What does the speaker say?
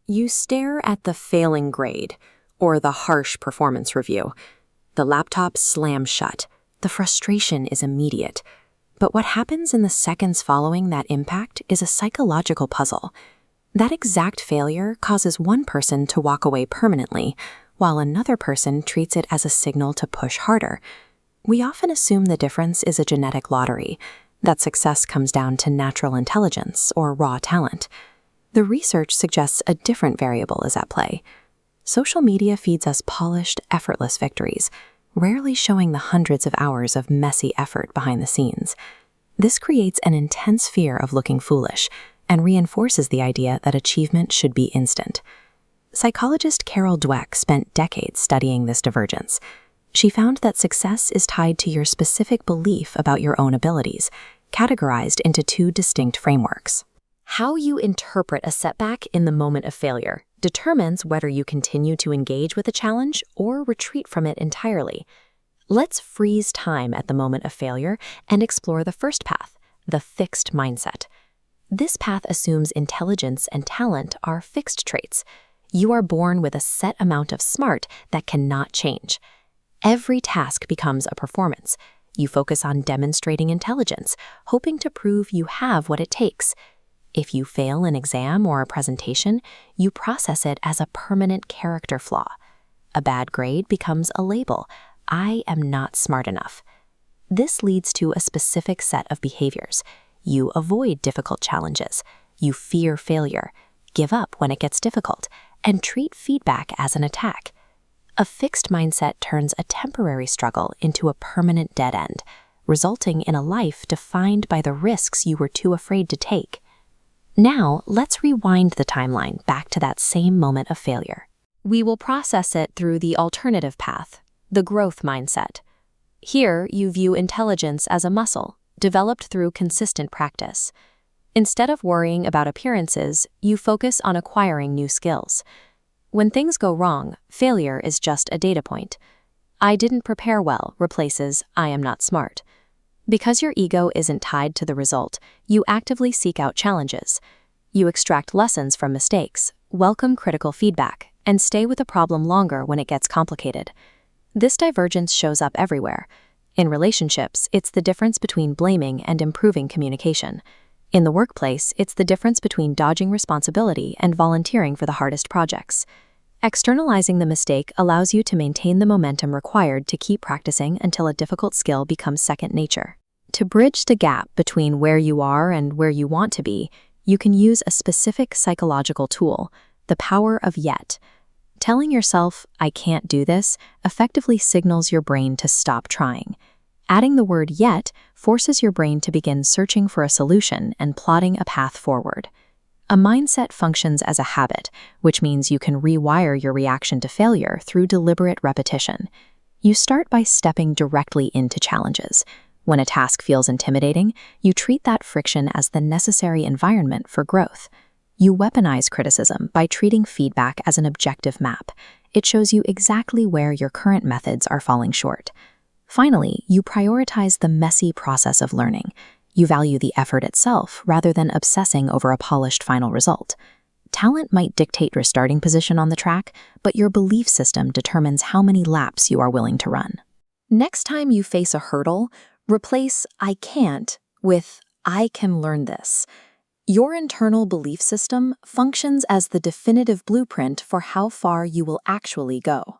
You stare at the failing grade, or the harsh performance review. The laptop slams shut. The frustration is immediate. But what happens in the seconds following that impact is a psychological puzzle. That exact failure causes one person to walk away permanently, while another person treats it as a signal to push harder. We often assume the difference is a genetic lottery, that success comes down to natural intelligence or raw talent. The research suggests a different variable is at play. Social media feeds us polished, effortless victories, rarely showing the hundreds of hours of messy effort behind the scenes. This creates an intense fear of looking foolish and reinforces the idea that achievement should be instant. Psychologist Carol Dweck spent decades studying this divergence. She found that success is tied to your specific belief about your own abilities, categorized into two distinct frameworks. How you interpret a setback in the moment of failure determines whether you continue to engage with a challenge or retreat from it entirely. Let's freeze time at the moment of failure and explore the first path, the fixed mindset. This path assumes intelligence and talent are fixed traits. You are born with a set amount of smart that cannot change. Every task becomes a performance. You focus on demonstrating intelligence, hoping to prove you have what it takes. If you fail an exam or a presentation, you process it as a permanent character flaw. A bad grade becomes a label. I am not smart enough. This leads to a specific set of behaviors. You avoid difficult challenges. You fear failure, give up when it gets difficult, and treat feedback as an attack. A fixed mindset turns a temporary struggle into a permanent dead end, resulting in a life defined by the risks you were too afraid to take. Now, let's rewind the timeline back to that same moment of failure. We will process it through the alternative path, the growth mindset. Here, you view intelligence as a muscle, developed through consistent practice. Instead of worrying about appearances, you focus on acquiring new skills. When things go wrong, failure is just a data point. I didn't prepare well replaces I am not smart. Because your ego isn't tied to the result, you actively seek out challenges. You extract lessons from mistakes, welcome critical feedback, and stay with a problem longer when it gets complicated. This divergence shows up everywhere. In relationships, it's the difference between blaming and improving communication. In the workplace, it's the difference between dodging responsibility and volunteering for the hardest projects. Externalizing the mistake allows you to maintain the momentum required to keep practicing until a difficult skill becomes second nature. To bridge the gap between where you are and where you want to be, you can use a specific psychological tool, the power of yet. Telling yourself, I can't do this, effectively signals your brain to stop trying. Adding the word yet forces your brain to begin searching for a solution and plotting a path forward. A mindset functions as a habit, which means you can rewire your reaction to failure through deliberate repetition. You start by stepping directly into challenges. When a task feels intimidating, you treat that friction as the necessary environment for growth. You weaponize criticism by treating feedback as an objective map. It shows you exactly where your current methods are falling short. Finally, you prioritize the messy process of learning. You value the effort itself rather than obsessing over a polished final result. Talent might dictate your starting position on the track, but your belief system determines how many laps you are willing to run. Next time you face a hurdle, replace I can't with I can learn this. Your internal belief system functions as the definitive blueprint for how far you will actually go.